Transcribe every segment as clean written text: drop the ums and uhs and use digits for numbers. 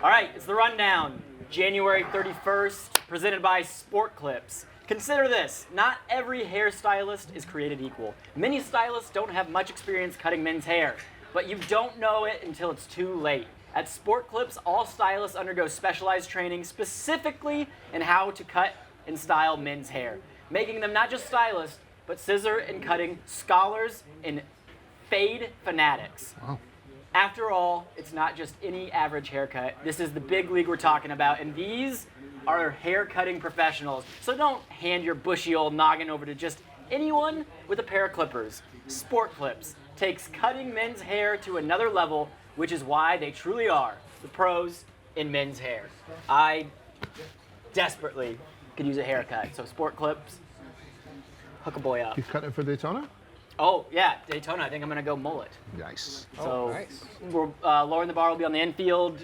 All right, it's the rundown. January 31st, presented by Sport Clips. Consider this, not every hairstylist is created equal. Many stylists don't have much experience cutting men's hair, but you don't know it until it's too late. At Sport Clips, all stylists undergo specialized training specifically in how to cut and style men's hair, making them not just stylists, but scissor and cutting scholars and fade fanatics. Wow. After all, it's not just any average haircut. This is the big league we're talking about, and these are hair-cutting professionals. So don't hand your bushy old noggin over to just anyone with a pair of clippers. Sport Clips takes cutting men's hair to another level, which is why they truly are the pros in men's hair. I desperately could use a haircut, so Sport Clips, hook a boy up. You cutting it for Daytona? Oh, yeah, Daytona, I think I'm going to go mullet. Nice. So nice. we're, Lauren the Bar will be on the infield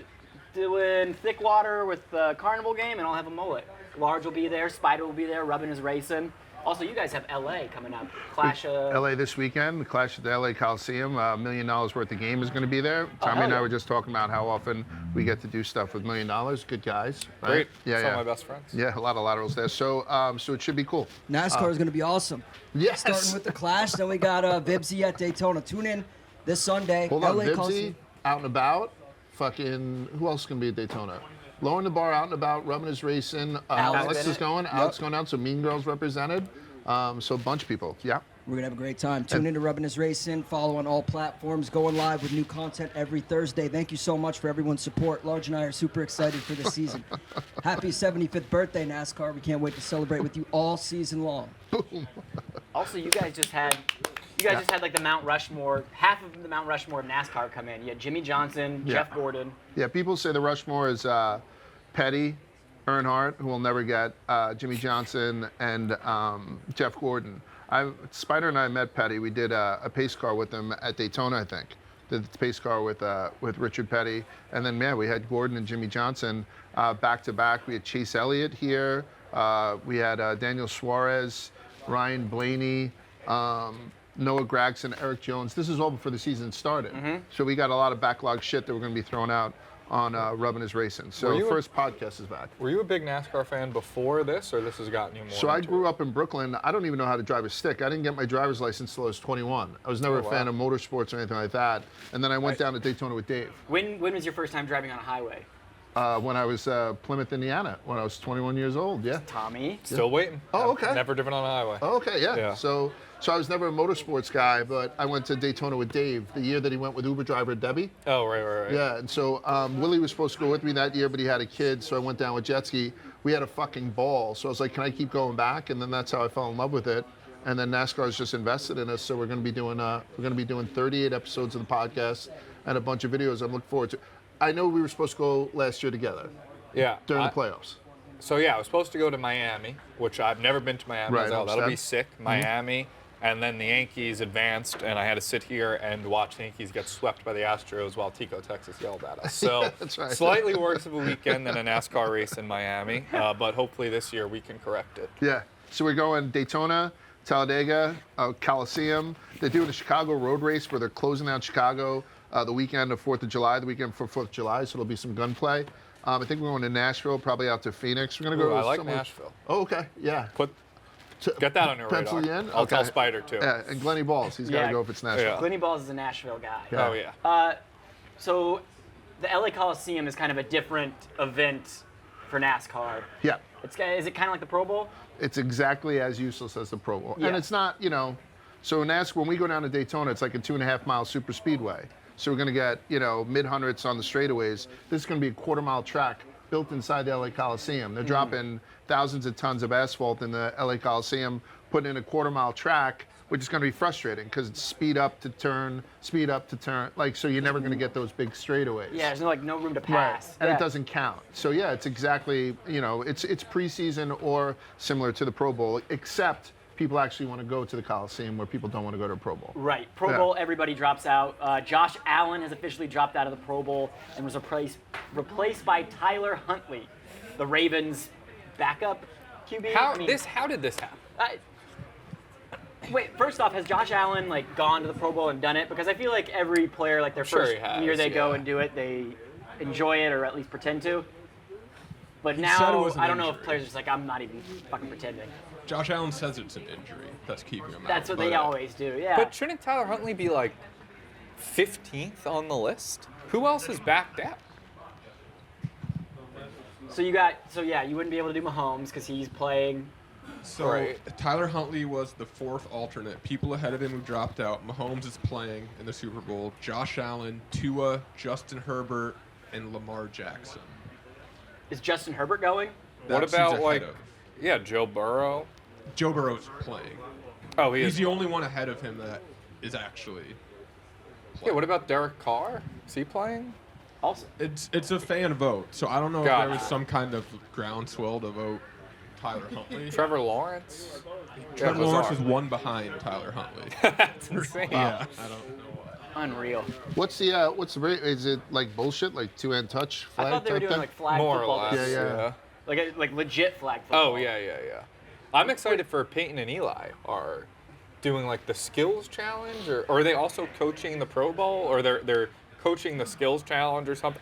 doing thick water with the carnival game, and I'll have a mullet. Large will be there, Spider will be there, Rubbin is racing. Also, you guys have LA coming up. Clash of... LA this weekend, the Clash at the LA Coliseum. $1 million worth of game is going to be there. Tommy and I were just talking about how often we get to do stuff with $1 million. Good guys. Right? Great. Yeah, Some yeah. of my best friends. Yeah, a lot of laterals there. So it should be cool. NASCAR is going to be awesome. Yes. Starting with the Clash, then we got Vibbsy at Daytona. Tune in this Sunday. Hold on, LA Vibbsy, Coliseum. out and about. Fucking, who else is going to be at Daytona? Lauren the Bar out and about. Rubbin is racing. Alex is going. Alex going out. So Mean Girls represented. So a bunch of people. Yeah. We're going to have a great time. Tune in to Rubbin is Racing. Follow on all platforms. Going live with new content every Thursday. Thank you so much for everyone's support. Large and I are super excited for this season. Happy 75th birthday, NASCAR. We can't wait to celebrate with you all season long. Also, you guys just had like the Mount Rushmore, half of the Mount Rushmore of NASCAR come in. You had Jimmy Johnson, Jeff Gordon. Yeah, people say the Rushmore is Petty, Earnhardt, who we'll never get, Jimmy Johnson, and Jeff Gordon. Spider and I met Petty. We did a pace car with him at Daytona, I think. Did the pace car with Richard Petty. And then, man, we had Gordon and Jimmy Johnson back to back. We had Chase Elliott here. We had Daniel Suarez, Ryan Blaney, Noah Gragson, Eric Jones. This is all before the season started. Mm-hmm. So we got a lot of backlog shit that we're going to be throwing out on Rubbin is Racing. So first podcast is back. Were you a big NASCAR fan before this, or this has gotten you more? So I grew up in Brooklyn. I don't even know how to drive a stick. I didn't get my driver's license until I was 21. I was never a fan of motorsports or anything like that. And then I went down to Daytona with Dave. When was your first time driving on a highway? When I was Plymouth, Indiana, when I was 21 years old, yeah. Tommy? Still waiting. Oh, okay. Never driven on a highway. Oh, okay, yeah. Yeah. So I was never a motorsports guy, but I went to Daytona with Dave the year that he went with Uber driver Debbie. Oh, right. Yeah, and so Willie was supposed to go with me that year, but he had a kid, so I went down with jet ski. We had a fucking ball, so I was like, can I keep going back? And then that's how I fell in love with it. And then NASCAR's just invested in us, so we're going to be doing 38 episodes of the podcast and a bunch of videos I'm looking forward to. I know we were supposed to go last year together. Yeah. During the playoffs. So yeah, I was supposed to go to Miami, which I've never been to Miami. Right, That'll be sick. Miami. And then the Yankees advanced, and I had to sit here and watch the Yankees get swept by the Astros while Tico, Texas yelled at us. So That's right. Slightly worse of a weekend than a NASCAR race in Miami, but hopefully this year we can correct it. Yeah. So we're going Daytona, Talladega, Coliseum. They're doing a Chicago road race where they're closing down Chicago the weekend of 4th of July, the weekend for 4th of July, so there'll be some gunplay. I think we're going to Nashville, probably out to Phoenix. We're going to go. I like somewhere. Nashville. Oh, okay. Yeah. Get that on your pencil radar. you in? I'll Okay. tell Spider too. Yeah, and Glenny Balls. He's got to go if it's Nashville. Yeah. Glenny Balls is a Nashville guy. Yeah. Oh yeah. So the LA Coliseum is kind of a different event for NASCAR. Yeah. Is it kind of like the Pro Bowl? It's exactly as useless as the Pro Bowl. Yeah. And it's not, so in NASCAR, when we go down to Daytona, it's like a 2.5 mile super speedway. So we're going to get, mid-hundreds on the straightaways. This is going to be a quarter-mile track built inside the LA Coliseum. They're dropping thousands of tons of asphalt in the LA Coliseum, putting in a quarter-mile track, which is going to be frustrating because it's speed up to turn, like, so you're never going to get those big straightaways. Yeah, there's no room to pass. Right. And it doesn't count. So yeah, it's exactly, it's preseason or similar to the Pro Bowl, except people actually want to go to the Coliseum where people don't want to go to a Pro Bowl. Right. Pro Bowl, everybody drops out. Josh Allen has officially dropped out of the Pro Bowl and was replaced by Tyler Huntley, the Ravens' backup QB. How did this happen? Wait, first off, has Josh Allen gone to the Pro Bowl and done it? Because I feel like every player, their first year they go and do it, they enjoy it or at least pretend to. But He said it now, was an I don't know if injury. players are just like, I'm not even fucking pretending. Josh Allen says it's an injury that's keeping him out. That's what but, they always do, yeah. But shouldn't Tyler Huntley be like 15th on the list? Who else is backed out? So you wouldn't be able to do Mahomes because he's playing. So Right. Tyler Huntley was the fourth alternate. People ahead of him who dropped out. Mahomes is playing in the Super Bowl. Josh Allen, Tua, Justin Herbert, and Lamar Jackson. Is Justin Herbert going? What That's about who's like, ahead of. yeah, Joe Burrow? Joe Burrow's playing? Oh, he He's is. the only one ahead of him that is actually. Yeah, what about Derek Carr? Is he playing? Also, It's a fan vote, so I don't know if Gotcha. there was some kind of groundswell to vote Tyler Huntley. Trevor Lawrence? Trevor Yeah, Lawrence bizarre. was one behind Tyler Huntley. That's insane. Yeah, I don't know why. unreal. What's the rate? Is it like bullshit, like two-hand touch I flag thought they were type doing thing? like flag More football. or less. this Yeah, year. yeah. Like legit flag football. Oh, yeah. I'm excited for Peyton and Eli are doing like the skills challenge, or are they also coaching the Pro Bowl, or they're coaching the skills challenge or something?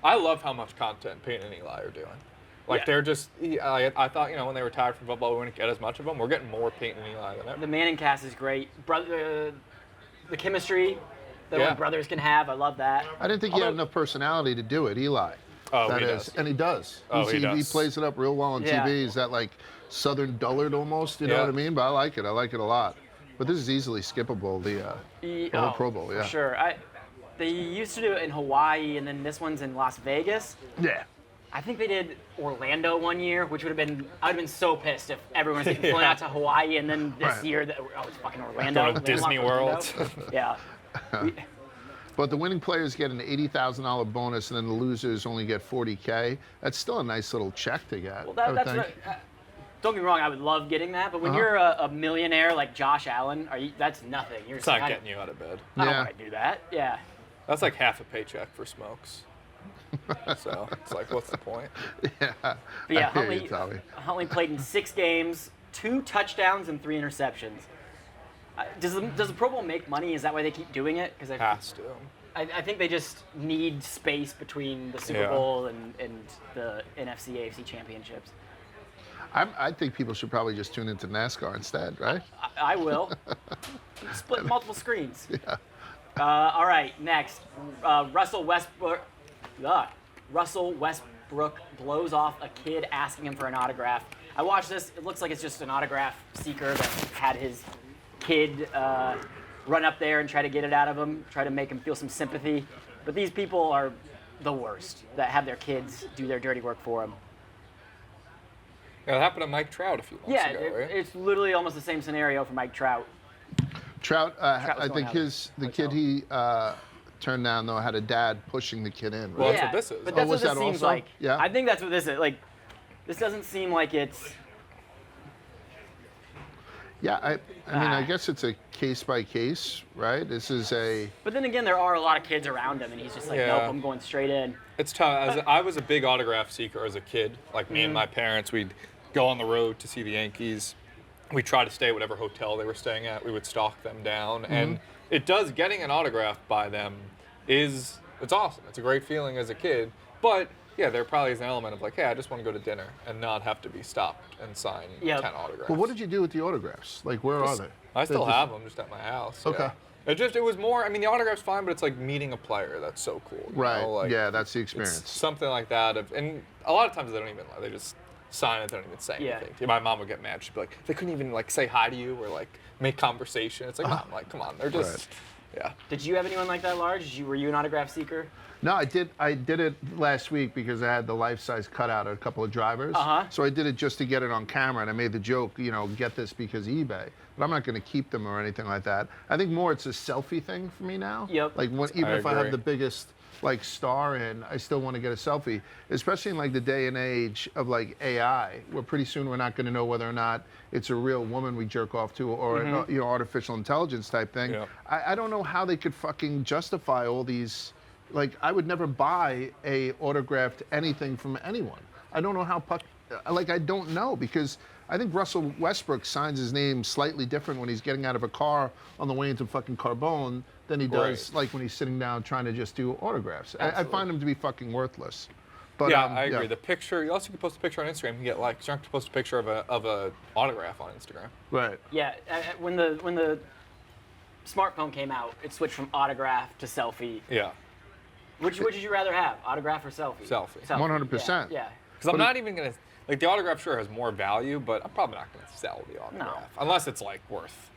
I love how much content Peyton and Eli are doing. Like Yeah. they're just, I thought, when they retired from football, we wouldn't get as much of them. We're getting more Peyton and Eli than ever. The Manning cast is great. The chemistry that Yeah. like brothers can have, I love that. I didn't think he had enough personality to do it, Eli. Oh, That he is, does. and he does. Oh, he He does. plays it up real well on Yeah. TV. He's that like Southern dullard almost, you know Yeah. what I mean? But I like it. I like it a lot. But this is easily skippable. The whole Pro Bowl, yeah. For sure. They used to do it in Hawaii, and then this one's in Las Vegas. Yeah. I think they did Orlando one year, which would have been, I'd have been so pissed if everyone was getting flown out to Hawaii, and then this Right. year, it's fucking Orlando. Going to Disney landlocked World. Orlando. Yeah. But the winning players get an $80,000 bonus, and then the losers only get $40K. That's still a nice little check to get. Well, I would that's think. what, don't get me wrong, I would love getting that, but when Uh-huh. you're a millionaire like Josh Allen, that's nothing. You're It's just not like, getting you out of bed. I don't Yeah. want to do that. Yeah. That's like half a paycheck for smokes. So it's like, what's the point? Yeah. But yeah, I hear you, Tommy. Huntley played in 6 games, 2 touchdowns and 3 interceptions. Does the Pro Bowl make money? Is that why they keep doing it? Because Has to. I think they just need space between the Super Yeah. Bowl and the NFC AFC championships. I think people should probably just tune into NASCAR instead, right? I will. Split multiple screens. Yeah. All right, next. Russell Westbrook blows off a kid asking him for an autograph. I watched this. It looks like it's just an autograph seeker that had his kid run up there and try to get it out of him, try to make him feel some sympathy. But these people are the worst that have their kids do their dirty work for them. Yeah, it happened to Mike Trout a few months Yeah, ago, right? it's literally almost the same scenario for Mike Trout. Trout, was I going think out the kid he turned down though had a dad pushing the kid in. Right? Well, that's what this is. But Oh, that's was what this that seems also? like. Yeah. I think that's what this is. Like, this doesn't seem like it's. Yeah, I mean, I guess it's a case by case, right? This is a But then again, there are a lot of kids around him, and he's just like, Yeah. nope, I'm going straight in. It's tough. I was a big autograph seeker as a kid. Like me and my parents, we'd go on the road to see the Yankees. We try to stay at whatever hotel they were staying at. We would stalk them down, and getting an autograph by them it's awesome. It's a great feeling as a kid. But yeah, there probably is an element of like, hey, I just want to go to dinner and not have to be stopped and sign Yep. 10 autographs. But what did you do with the autographs? Like, where are they? I still They're just- have them just at my house. Okay. Yeah. It was more. I mean, the autograph's fine, but it's like meeting a player. That's so cool. you Right. know, like, yeah, that's the It's experience. something like that. And a lot of times they don't even. They just sign it. They don't even say Yeah. anything. My mom would get mad. She'd be like, they couldn't even like say hi to you or like make conversation. It's like, Mom, like, come on. They're just. Yeah. Did you have anyone like that, Large? Were you an autograph seeker? No, I did it last week because I had the life-size cutout of a couple of drivers. Uh-huh. So I did it just to get it on camera, and I made the joke, get this because eBay. But I'm not going to keep them or anything like that. I think more it's a selfie thing for me now. Yep. Like even if I have agree. the biggest like star in, I still want to get a selfie, especially in like the day and age of like AI, where pretty soon we're not going to know whether or not it's a real woman we jerk off to or artificial intelligence type thing. Yeah. I don't know how they could fucking justify all these. Like, I would never buy a autographed anything from anyone. I don't know how I don't know because I think Russell Westbrook signs his name slightly different when he's getting out of a car on the way into fucking Carbone than he does like when he's sitting down trying to just do autographs. I find him to be fucking worthless. But, yeah, I agree. The picture, you also can post a picture on Instagram and get likes. You don't have to post a picture of a autograph on Instagram. Right. Yeah, when the smartphone came out, it switched from autograph to selfie. Yeah. Which would you rather have, autograph or selfie? Selfie. 100%. Yeah. Because I'm not even going to, like, the autograph sure has more value, but I'm probably not going to sell the autograph. No. Unless it's, like, worth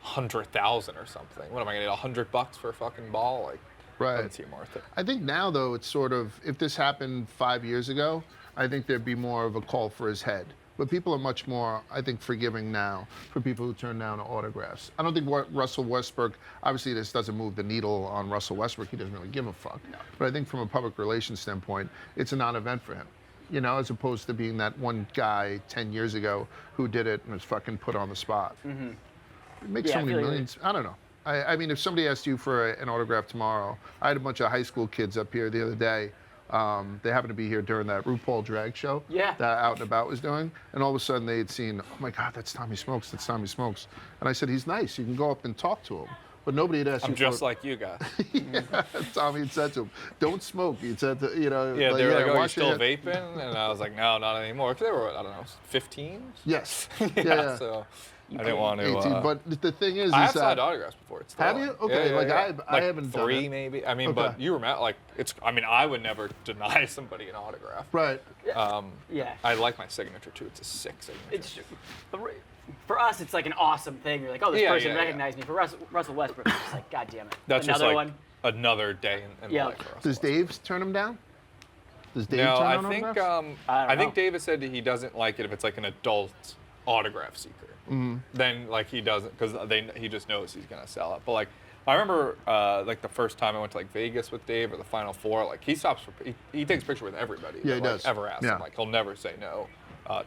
100,000 or something. What am I going to get, $100 for a fucking ball? Like, Right. doesn't seem worth it. I think now, though, it's sort of, if this happened 5 years ago, I think there'd be more of a call for his head. But people are much more, I think, forgiving now for people who turn down autographs. I don't think Russell Westbrook, obviously this doesn't move the needle on Russell Westbrook. He doesn't really give a fuck. No. But I think from a public relations standpoint, it's a non-event for him. You know, as opposed to being that one guy 10 years ago who did it and was fucking put on the spot. Mm-hmm. It makes so many millions. I don't know. I mean, if somebody asked you for an autograph tomorrow, I had a bunch of high school kids up here the other day. They happened to be here during that RuPaul drag show that Out and About was doing. And all of a sudden they had seen, oh my God, that's Tommy Smokes, that's Tommy Smokes. And I said, he's nice, you can go up and talk to him. But nobody had asked you I'm just like you guys. Yeah, Tommy had said to him, don't smoke. He said, to, you know. Yeah, they were like, oh, you still your vaping? And I was like, no, not anymore. Because they were, I don't know, 15? Yes. Yeah. So I didn't want to. 18. But the thing is, I have signed autographs before. It's have you? Okay, I haven't done 3 it. maybe. I mean, Okay. but you remember, like, it's. I mean, I would never deny somebody an autograph. Right. Yeah. I like my signature too. It's a sick signature. It's for us, it's like an awesome thing. You're like, oh, this person recognized me. For Russell Westbrook, it's just like, God damn it. That's another just like one. another day in the life for us. Does Dave turn him down? Does Dave No, turn I down think autographs? I think David said he doesn't like it if it's like an adult autograph seeker. Mm-hmm. Then like he doesn't because he just knows he's gonna sell it. But like I remember like the first time I went to like Vegas with Dave or the Final Four, like he stops for he takes a picture with everybody. Yeah, that, he does. Ever asks Yeah. him, like he'll never say no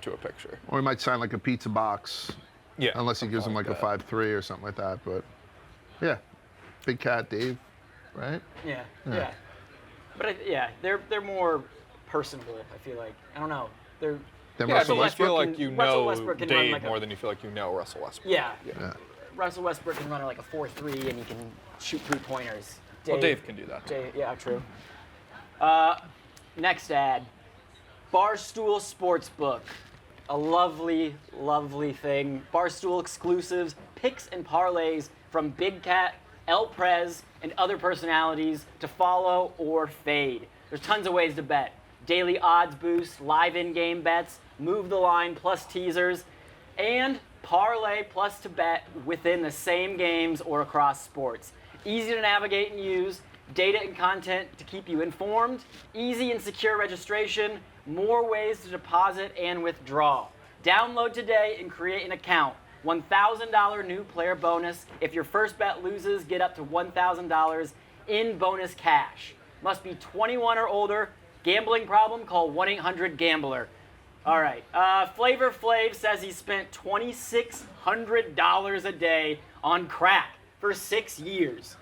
to a picture. Or he might sign like a pizza box. Yeah. Unless he gives him like a 5'3" or something like that. But yeah, Big Cat Dave, right? Yeah. But they're more personable. I feel like I don't know. They're Then Yeah, Russell I Westbrook. feel like you Russell know Westbrook can run Dave like a- more than you feel like you know Russell Westbrook. yeah. Yeah. Russell Westbrook can run like a 4.3 and he can shoot 3-pointers. Well, Dave can do that. Yeah, true. Next ad, Barstool Sportsbook. A lovely, lovely thing. Barstool exclusives, picks and parlays from Big Cat, El Prez, and other personalities to follow or fade. There's tons of ways to bet. Daily odds boosts, live in-game bets, move the line plus teasers, and parlay plus to bet within the same games or across sports. Easy to navigate and use, data and content to keep you informed, easy and secure registration, more ways to deposit and withdraw. Download today and create an account. $1,000 new player bonus. If your first bet loses, get up to $1,000 in bonus cash. Must be 21 or older. Gambling problem? Call 1-800-GAMBLER. All right. Flavor Flav says he spent $2,600 a day on crack for 6 years.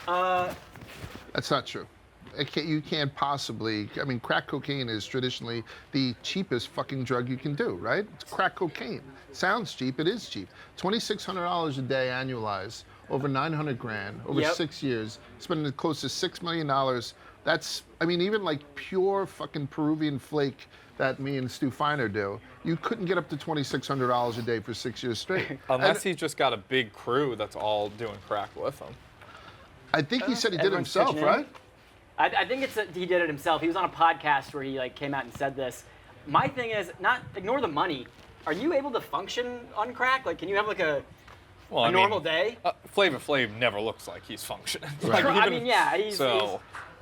That's not true. You can't possibly. I mean, crack cocaine is traditionally the cheapest fucking drug you can do, right? It's crack cocaine. Sounds cheap. It is cheap. $2,600 a day annualized, over 900 grand, over 6 years, spending close to $6 million. That's, I mean, even like pure fucking Peruvian flake that me and Stu Feiner do, you couldn't get up to $2,600 a day for 6 years straight. Unless he's just got a big crew that's all doing crack with him. I think he said he did it Everyone's himself, pitching in. right? I think it's he did it himself. He was on a podcast where he like came out and said this. My thing is not ignore the money. Are you able to function on crack? Like, can you have like a normal day? Flav Flav never looks like he's functioning. Right. I mean, yeah, he's so.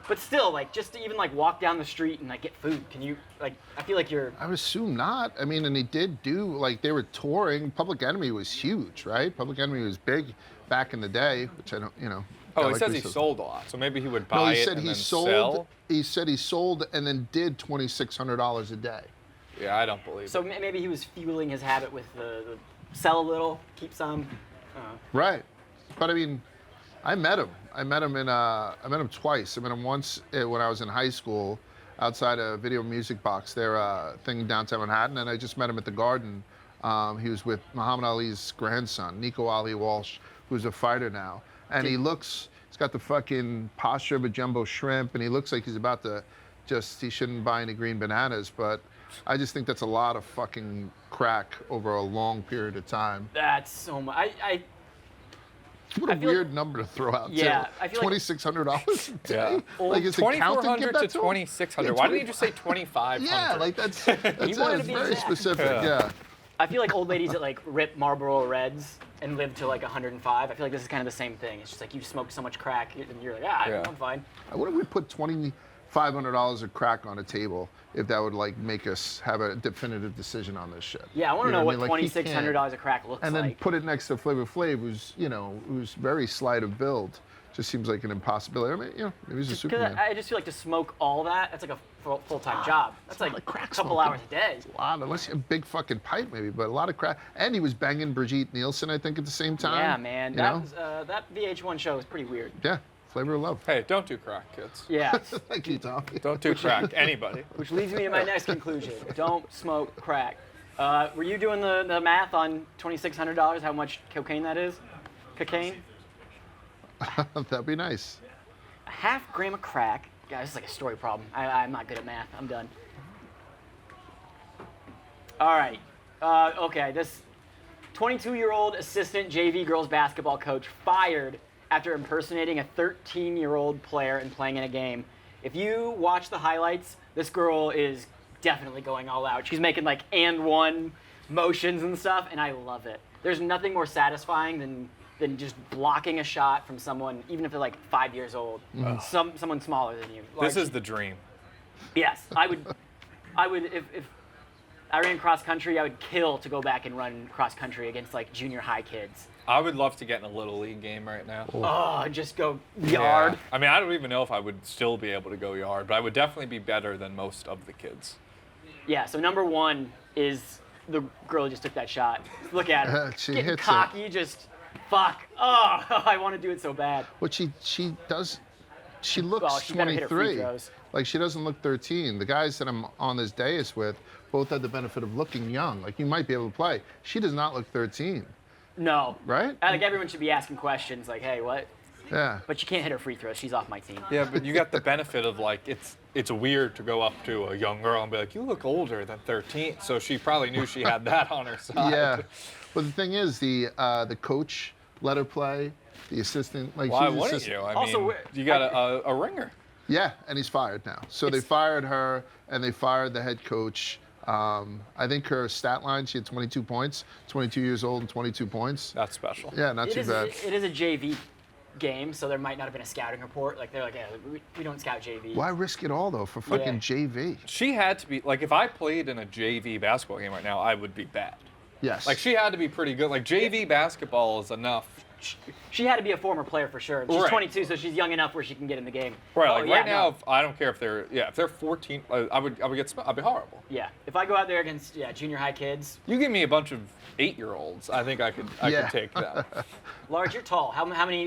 but still, like, just to even like walk down the street and like get food. Can you like? I feel like you're. I would assume not. I mean, and he did do, like, they were touring. Public Enemy was huge, right? Public Enemy was big back in the day, which I don't, you know. Oh, he like says we he said. sold a lot, so maybe he would buy No, he it said and he then sold. sell. He said he sold and then did $2,600 a day. Yeah, I don't believe So it. maybe he was fueling his habit with the sell a little, keep some. Right. But I mean, I met him. I met him twice. I met him once when I was in high school, outside a Video Music Box, their thing downtown Manhattan, and I just met him at the Garden He was with Muhammad Ali's grandson, Nico Ali Walsh, who's a fighter now. And he's got the fucking posture of a jumbo shrimp, and he looks like he's about to he shouldn't buy any green bananas, but I just think that's a lot of fucking crack over a long period of time. That's so much. What a weird number to throw out, yeah, too. I feel like $2,600 a day? Yeah. Like, is the accountant give that to to him? 2,600. Why didn't you just say 2,500? Yeah, like that's wanted to it's be very exact. specific, yeah. I feel like old ladies that like rip Marlboro Reds and live to like 105. I feel like this is kind of the same thing. It's just like you smoke so much crack and you're like, I'm fine. What if we put $2,500 of crack on a table if that would like make us have a definitive decision on this shit? Yeah, I want to You know what what I mean? Like, $2,600 of crack looks and then like. put it next to Flav Flav, who's very slight of build. Just seems like an impossibility. I mean, maybe he's a Because Superman. I just feel like to smoke all that, that's like a full-time job. That's like a crack couple smoking. hours a day. A lot, unless you have a big fucking pipe maybe, but a lot of crack. And he was banging Brigitte Nielsen, I think, at the same time. Yeah, man. You That know? was, that VH1 show was pretty weird. Yeah, Flavor of Love. Hey, don't do crack, kids. Yeah. Thank you, Tom. Don't do crack, anybody. Which leads me to my next conclusion. Don't smoke crack. Were you doing the math on $2,600, how much cocaine that is? Cocaine? That'd be nice. A half gram of crack. Guys, this is like a story problem. I'm not good at math. I'm done. All right. Okay, this 22-year-old assistant JV girls basketball coach fired after impersonating a 13-year-old player and playing in a game. If you watch the highlights, this girl is definitely going all out. She's making like and one motions and stuff, and I love it. There's nothing more satisfying than just blocking a shot from someone, even if they're like 5 years old, someone smaller than you. This is the dream. Yes, I would if I ran cross country, I would kill to go back and run cross country against like junior high kids. I would love to get in a little league game right now. Oh, just go yard. Yeah. I mean, I don't even know if I would still be able to go yard, but I would definitely be better than most of the kids. Yeah, so number one is the girl who just took that shot. Look at her. She Getting hits cocky, just fuck. Oh, I want to do it so bad. What she does, she looks Well, she better hit her free 23. throws. Like, she doesn't look 13. The guys that I'm on this dais with both had the benefit of looking young. Like, you might be able to play. She does not look 13, No. right? I think everyone should be asking questions like, hey, what? Yeah. But she can't hit her free throws. She's off my team. Yeah, but you got the benefit of like it's weird to go up to a young girl and be like, you look older than 13. So she probably knew she had that on her side. Yeah. But the thing is, the coach let her play. The assistant, like, Why she's wouldn't assistant. you? I Also, mean, you got a ringer. Yeah, and he's fired now. So they fired her, and they fired the head coach. I think her stat line, she had 22 points, 22 years old and 22 points. That's special. Yeah, not too bad. It is a JV game, so there might not have been a scouting report. Like, they're like, yeah, we don't scout JV. Why risk it all, though, for fucking JV? She had to be, like, if I played in a JV basketball game right now, I would be bad. Yes. Like, she had to be pretty good. Like, JV basketball is enough. She had to be a former player for sure. She's Right. 22, so she's young enough where she can get in the game. Right, Oh, like, yeah, right now, no. I don't care if they're 14, I'd be horrible. Yeah, if I go out there against junior high kids, You give me a bunch of 8-year-olds, I think I could take that. Large, you're tall. How many?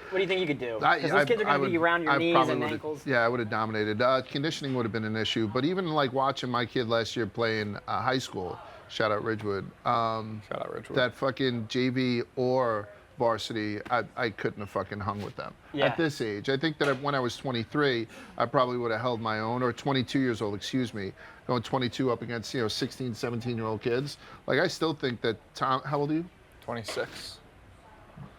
What do you think you could do? I- Because those kids are I going to be would- around your I knees probably and would've- ankles. Yeah, I would have dominated. Conditioning would have been an issue, but even like watching my kid last year playing high school, shout out Ridgewood, Shout out Richard. that fucking JV or varsity, I couldn't have fucking hung with them. Yeah. At this age, I think that when I was 23, I probably would have held my own, or 22 years old, excuse me, going 22 up against 16, 17-year-old kids. Like, I still think that Tom, how old are you? 26.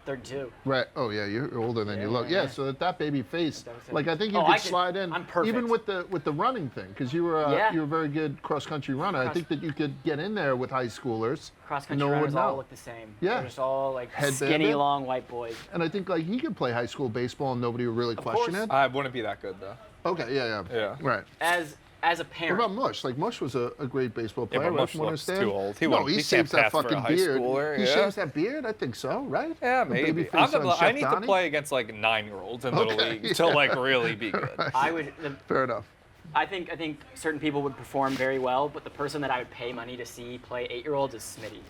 32. Right. Oh yeah, you're older than you look. yeah. Yeah. So that baby face, like, I think you Oh, could I could- slide in, I'm perfect. even with the running thing, because you were Yeah. you're a very good cross country runner. I think that you could get in there with high schoolers. Cross and country no one runners would all know. look the same. Yeah. They're just all like Headbanded. skinny, long white boys. And I think like he could play high school baseball and nobody would really question course. it. I wouldn't be that good, though. Okay. Yeah. Yeah. Right. As a What parent, about Mush? Like, Mush was a great baseball Yeah, player. but right, Mush from what I looks understand? too old. No, He he can't shaves that pass for a fucking high beard. schooler, He yeah. shaves that beard. I think so. Right? Yeah, The maybe. baby face on I Chef need to Donnie? play against like 9-year-olds in Little Okay, League to like really be good. I would. Fair enough. I think certain people would perform very well, but the person that I would pay money to see play 8-year-olds is Smitty.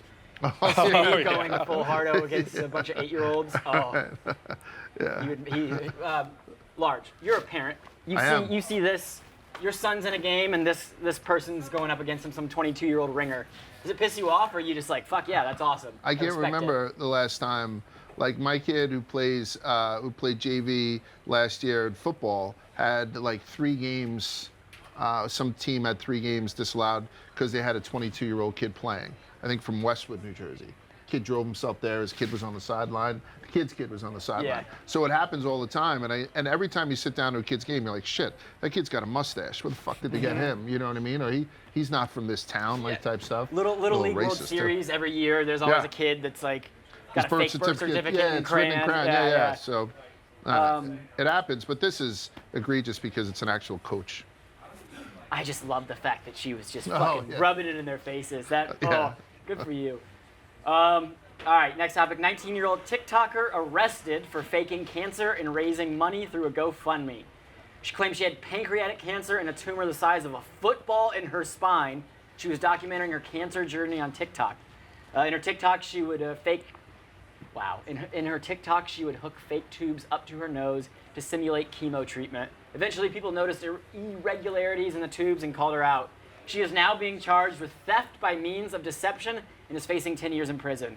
Oh, Smitty yeah. going full hardo against a bunch of 8-year-olds. Oh, Yeah. Large. You're a parent. I am. You see this. your son's in a game and this person's going up against him, some 22-year-old ringer. Does it piss you off, or are you just like, fuck yeah, that's awesome? I can't respect remember it. the last time, like my kid who played JV last year in football had like 3 games. Some team had 3 games disallowed because they had a 22-year-old kid playing. I think from Westwood, New Jersey. Kid drove himself there. His kid was on the sideline. The kid's kid was on the sideline. Yeah. So it happens all the time. And every time you sit down to a kid's game, you're like, shit, that kid's got a mustache. Where the fuck did they get him? You know what I mean? Or he's not from this town, like type stuff. Little League World racist, Series every year. There's always a kid that's like got a fake birth certificate yeah, and it's written in crayon. crayon. Yeah. So it happens, but this is egregious because it's an actual coach. I just love the fact that she was just fucking rubbing it in their faces. Good for you. All right, next topic. 19-year-old TikToker arrested for faking cancer and raising money through a GoFundMe. She claimed she had pancreatic cancer and a tumor the size of a football in her spine. She was documenting her cancer journey on TikTok. In her TikTok, she would In her TikTok, she would hook fake tubes up to her nose to simulate chemo treatment. Eventually, people noticed irregularities in the tubes and called her out. She is now being charged with theft by means of deception and is facing 10 years in prison.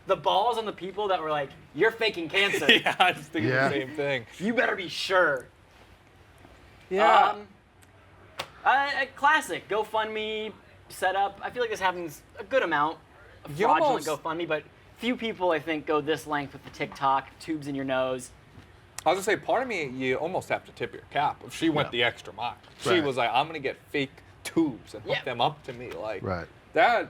The balls on the people that were like, you're faking cancer. Yeah, I was thinking the same thing. You better be sure. Yeah. A classic GoFundMe setup. I feel like this happens a good amount of fraudulent GoFundMe, but few people, I think, go this length with the TikTok, tubes in your nose. I was gonna say, part of me, you almost have to tip your cap. If she went the extra mile, she was like, "I'm gonna get fake tubes and hook them up to me," like that.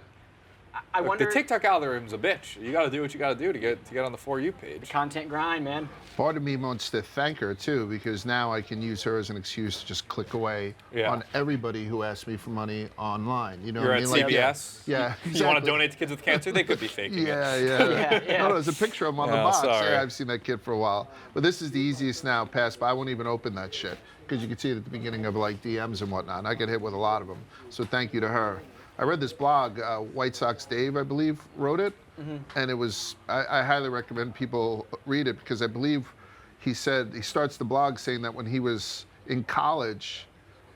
I wonder. The TikTok algorithm's a bitch. You got to do what you got to do to get on the For You page. Content grind, man. Part of me wants to thank her too, because now I can use her as an excuse to just click away on everybody who asks me for money online. You know, You're what I mean? at CVS. Yeah. You want to donate to kids with cancer? They could be faking it. Yeah. No, there's a picture of him on the box. Sorry. Yeah, I've seen that kid for a while. But this is the easiest now. Pass by. I won't even open that shit because you can see it at the beginning of like DMs and whatnot. And I get hit with a lot of them. So thank you to her. I read this blog, White Sox Dave, I believe, wrote it, and it was. I highly recommend people read it because I believe he said he starts the blog saying that when he was in college,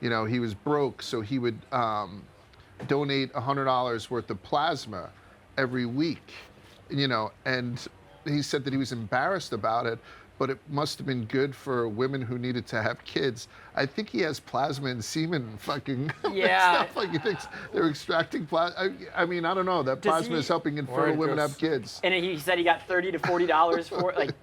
you know, he was broke, so he would donate $100 worth of plasma every week, you know, and he said that he was embarrassed about it, but it must have been good for women who needed to have kids. I think he has plasma and semen fucking stuff. Like he thinks they're extracting plasma. I mean, I don't know. That plasma is helping infertile women have kids. And he said he got $30 to $40 for it. Like,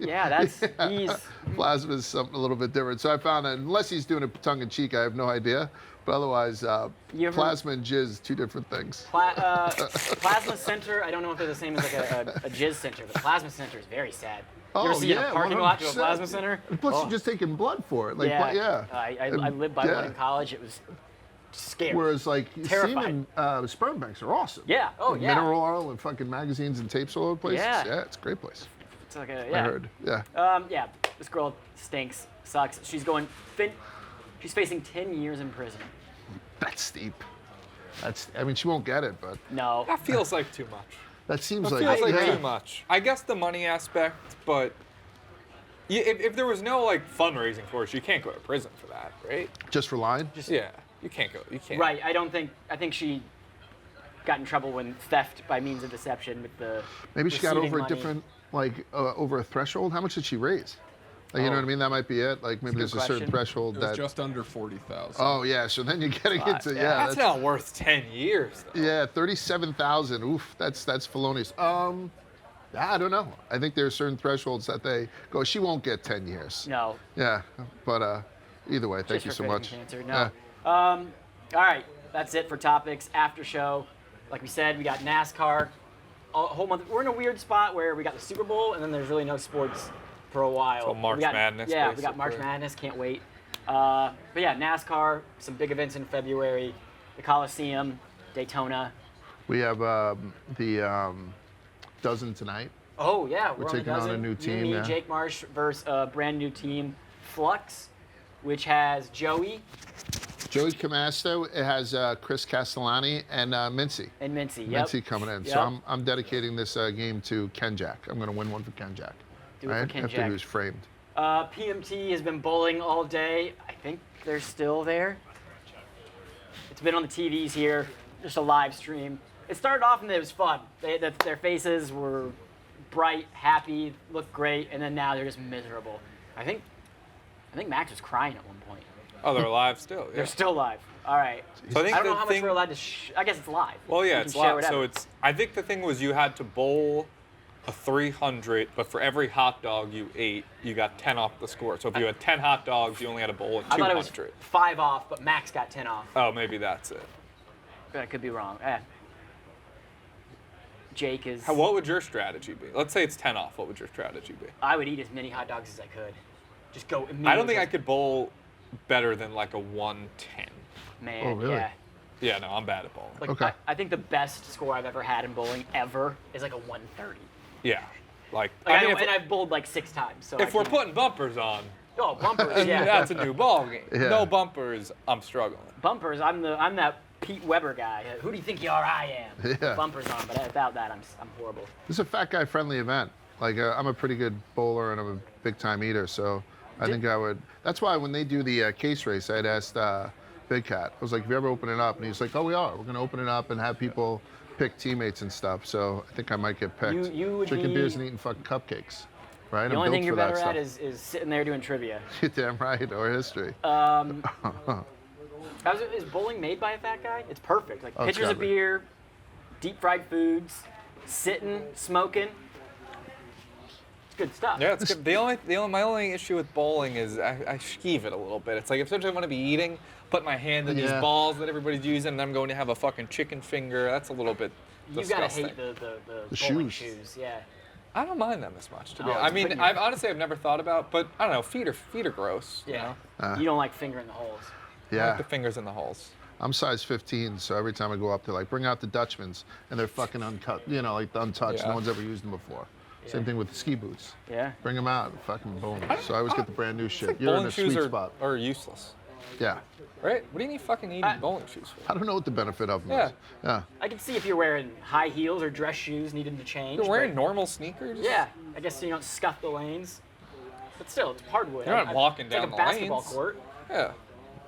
he's... Plasma is something a little bit different. So I found that, unless he's doing it tongue-in-cheek, I have no idea. But otherwise, plasma and jizz, 2 different things. Plasma center, I don't know if they're the same as like a jizz center, but plasma center is very sad. You ever see a parking lot to a plasma center? Plus, you're just taking blood for it. Like, I lived by one in college. It was scary. Whereas, like, terrifying. semen, sperm banks are awesome. Yeah. Oh, like yeah. Mineral oil and fucking magazines and tapes all over the place. Yeah. It's a great place. It's like I heard. Yeah. This girl stinks. Sucks. She's facing 10 years in prison. That's steep. I mean, she won't get it, but. No. That feels like too much. That seems It feels like too much. I guess the money aspect, but if there was no like fundraising for it, you can't go to prison for that, right? Just for lying? You can't go. You can't. Right. I think she got in trouble when theft by means of deception with the. Maybe she got over money. a different, over a threshold. How much did she raise? Like, you know what I mean? That might be it. Like maybe there's a certain threshold It was just under 40,000. Oh yeah, so then you're getting into That's not worth 10 years. Though. Yeah, 37,000. Oof, that's felonious. I don't know. I think there are certain thresholds that they go. She won't get 10 years. No. Yeah, but either way, thank Just you for so much. Cancer. No. All right, that's it for topics. After show, like we said, we got NASCAR. A whole month. We're in a weird spot where we got the Super Bowl and then there's really no sports for a while. So March Madness. Yeah, basically. we got March Madness. Can't wait. But yeah, NASCAR. Some big events in February. The Coliseum, Daytona. We have the dozen tonight. Oh yeah, We're on taking the dozen. on a new team. Me, Jake Marsh versus a brand new team, Flux, which has Joey Joey Camasto. It has Chris Castellani and Mincy. and Mincy. Yep. Mincy coming in. Yep. So I'm dedicating this game to Ken Jack. I'm going to win one for Ken Jack. Do it for Ken After Jack. he was framed. PMT has been bowling all day. I think they're still there. It's been on the TVs here, just a live stream. It started off and it was fun. Their faces were bright, happy, looked great, and then now they're just miserable. I think Max was crying at one point. Oh, they're alive still. Yeah. They're still live. All right. So I think don't know the how much thing- we're allowed to. I guess it's live. Well, yeah, You it's can share live. So whatever. I think the thing was you had to bowl a 300, but for every hot dog you ate, you got 10 off the score. So if you had 10 hot dogs, you only had to bowl at 200. I thought it was 5 off, but Max got 10 off. Oh, maybe that's it. I could be wrong. Jake is. What would your strategy be? Let's say it's 10 off. What would your strategy be? I would eat as many hot dogs as I could. Just go immediately. I don't think I could bowl better than like a 110. Man, Oh, really? yeah. Yeah, no, I'm bad at bowling. Like, Okay. I think the best score I've ever had in bowling ever is like a 130. Yeah, like Like, I mean, and I've bowled like 6 times. So if I we're can't- putting bumpers on, oh, bumpers, yeah. that's a new ball game. Yeah. No bumpers, I'm struggling. Bumpers, I'm that Pete Weber guy. Who do you think you are? I am. Yeah. Bumpers on, but without that, I'm horrible. This is a fat guy friendly event. Like I'm a pretty good bowler and I'm a big time eater, so I think I would. That's why when they do the case race, I'd asked Big Cat. I was like, "Have you ever opened it up?" And he was like, "Oh, we are. We're gonna open it up and have people pick teammates and stuff." So I think I might get picked. You would Drinking be- beers and eating fucking cupcakes, right? The only thing you're better at is is sitting there doing trivia. you're damn right, or history. Is bowling made by a fat guy? It's perfect. Like Oh, it's pitchers of gotta be. beer, deep fried foods, sitting, smoking. It's good stuff. Yeah, it's good. My only issue with bowling is I skeeve it a little bit. It's like if sometimes I want to be eating, put my hand in these Yeah. balls that everybody's using, and I'm going to have a fucking chicken finger. That's a little bit You gotta disgusting. hate the shoes. bowling shoes. Yeah. I don't mind them as much. To be Oh, honest. I it's mean, putting I've your- honestly never thought about, but I don't know. Feet are gross. You Yeah. know? You don't like fingering the holes. I Yeah. like the fingers in the holes. I'm size 15, so every time I go up, they're like, "Bring out the Dutchmans," and they're fucking uncut. You know, like untouched. Yeah. No one's ever used them before. Same Yeah. thing with the ski boots. Yeah. Bring them out, fucking boom. So I always get the brand new I shit. think You're in bowling a shoes sweet spot. are useless, Yeah. right? What do you need fucking bowling shoes for? I don't know what the benefit of them Yeah. is. Yeah. I can see if you're wearing high heels or dress shoes needing to change. You're wearing but- normal sneakers? Yeah. I guess so you don't scuff the lanes. But still, it's hardwood. You're not walking it's down like the a basketball lanes. court. Yeah.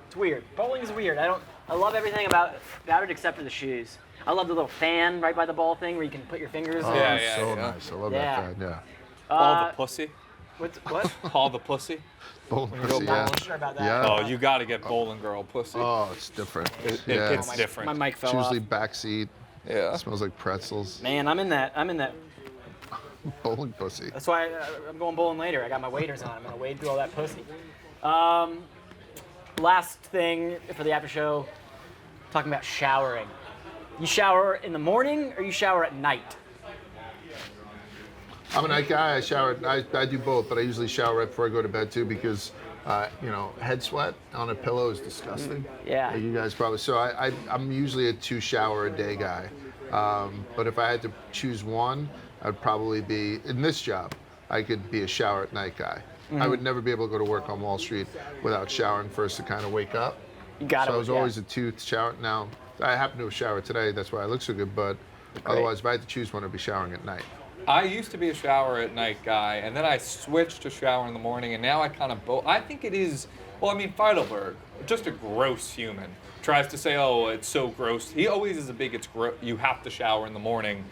It's weird. Bowling's weird. I love everything about it except for the shoes. I love the little fan right by the ball thing where you can put your fingers Oh, in. Yeah, it's yeah, so yeah. nice. I love Yeah. that fan. Yeah. All the pussy. What? All the pussy. Bowling you go pussy, Not yeah. really sure about that. Yeah. Oh, you got to get bowling girl pussy. Oh, it's different. It's Oh, my- different. My mic It's fell off. usually backseat. Yeah. It smells like pretzels. Man, I'm in that. Bowling pussy. That's why I'm going bowling later. I got my waders on. I'm gonna wade through all that pussy. Last thing for the after show, talking about showering. You shower in the morning or you shower at night? I'm a night guy. I shower. I do both, but I usually shower right before I go to bed too because, head sweat on a pillow is disgusting. Yeah. Like you guys probably. So I'm usually a 2 shower a day guy. But if I had to choose one, I'd probably be in this job. I could be a shower at night guy. I would never be able to go to work on Wall Street without showering first to kind of wake up. You got So it. I was always a 2 shower. Now I happen to have showered today. That's why I look so good. But otherwise, if I had to choose one, I'd be showering at night. I used to be a shower at night guy, and then I switched to shower in the morning, and now I kind of I think it is. Well, I mean, Feidelberg, just a gross human, tries to say, "Oh, it's so gross." He always is a big. It's gross. You have to shower in the morning.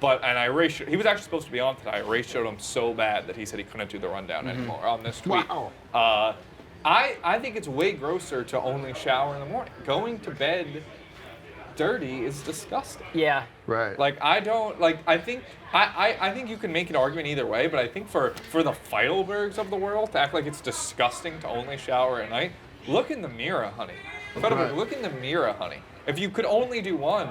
And I ratioed. He was actually supposed to be on today. I ratioed him so bad that he said he couldn't do the rundown anymore on this tweet. Wow. I think it's way grosser to only shower in the morning. Going to bed dirty is disgusting. Yeah. Right. Like I don't like. I think you can make an argument either way, but I think for the Feidelbergs of the world to act like it's disgusting to only shower at night, look in the mirror, honey. Feidelberg, Right. look in the mirror, honey. If you could only do one,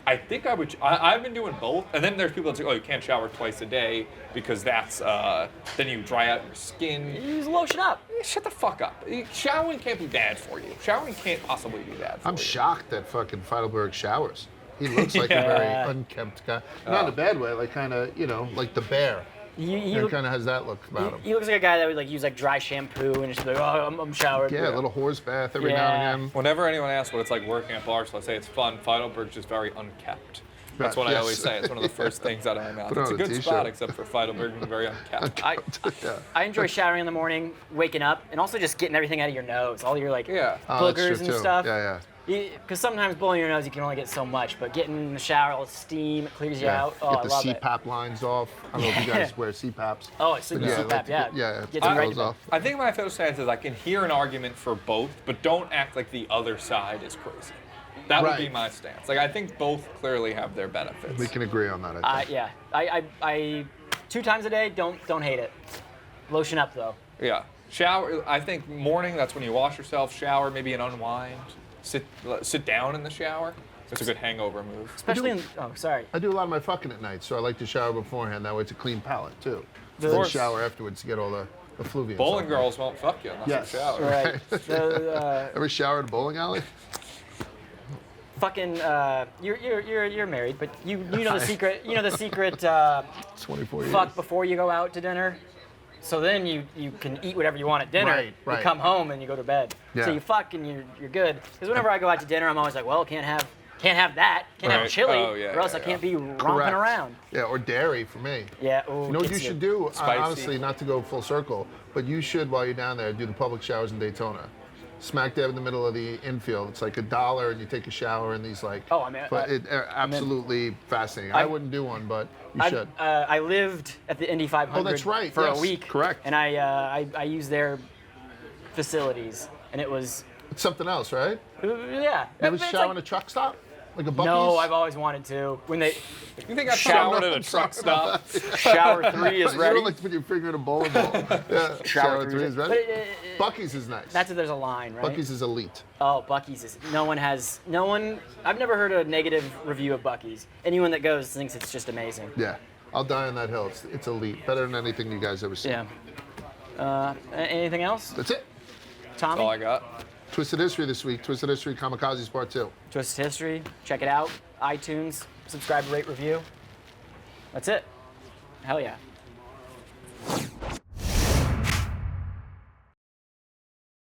I think I would. I've been doing both, and then there's people that say, "Oh, you can't shower twice a day because that's then you dry out your skin." You just lotion up. Shut the fuck up. Showering can't be bad for you. Showering can't possibly be bad for I'm you. shocked that fucking Feidelberg showers. He looks like a Yeah. very unkempt guy. Not in a bad way, like kind of, like the bear. He He look- kind of has that look about him. he looks like a guy that would use dry shampoo and just be like, "Oh, I'm showered." Yeah, a little horse bath every now Yeah. and again. Whenever anyone asks what it's like working at Barstool, I say it's fun. Feidelberg's just very unkept. That's what I Yes. always say. It's one of the first things out of my mouth. Put It's a on a good t-shirt. spot, except for Feidelberg being very unkept. Yeah. I enjoy showering in the morning, waking up, and also just getting everything out of your nose, all your like Yeah. Oh, that's boogers true, and too. stuff. Yeah, Because sometimes blowing your nose, you can only get so much, but getting in the shower, all the steam, it clears you yeah. out. Oh, Get I the love it. CPAP lines off. I don't know if you guys wear CPAPs. Oh, I sleep But with yeah, CPAP, like to yeah. get- yeah, Gets get them right those to bed. off. I think my official stance is I can hear an argument for both, but don't act like the other side is crazy. That would be Right. my stance. Like I think both clearly have their benefits. We can agree on that, I think. Yeah. I 2 times a day, don't hate it. Lotion up though. Yeah. Shower. I think morning. That's when you wash yourself. Shower. Maybe an unwind. Sit down in the shower. It's a good hangover move. Especially in, sorry. I do a lot of my fucking at night, so I like to shower beforehand. That way it's a clean palate, too. Of Then course. shower afterwards to get all the effluvium. Bowling girls won't fuck you unless Yes. you shower. Right. So, Ever showered at a bowling alley? fucking, you're married, but you know the secret. You know the secret 24 years. fuck before you go out to dinner. So then you can eat whatever you want at dinner. Right, right. You come home and you go to bed. Yeah. So you fuck and you're good. Because whenever I go out to dinner, I'm always like, well, can't have that. Can't have Right. chili, Oh, yeah, or else yeah, I can't be romping Correct. around. Yeah, or dairy for me. Yeah. Ooh, You know what you gets should do? Spicy. Honestly, not to go full circle, but you should, while you're down there, do the public showers in Daytona. Smack dab in the middle of the infield. It's like $1, and you take a shower in these like. Oh, I mean, But absolutely fascinating. I wouldn't do one, but you should. I lived at the Indy 500 Oh, that's right, for yes, a week. correct. And I used their facilities, and it was It's something else, right? yeah. You ever It's shower in like- a truck stop? Like a Buc-ee's? No, I've always wanted to. When they You think I Shower- showered at a truck stop? shower 3 is You ready. don't like to put your finger in a bowling ball. Yeah, shower 3 is But ready. it- Buc-ee's is nice. that's if there's a line, right? Buc-ee's is elite. Oh, Buc-ee's is. No one. I've never heard a negative review of Buc-ee's. Anyone that goes thinks it's just amazing. Yeah, I'll die on that hill. It's elite. Better than anything you guys ever seen. Yeah. Anything else, That's it. That's all Tommy? I got. Twisted History this week. Twisted History Kamikazes Part 2. Twisted History. Check it out. iTunes. Subscribe, rate, review. That's it. Hell yeah.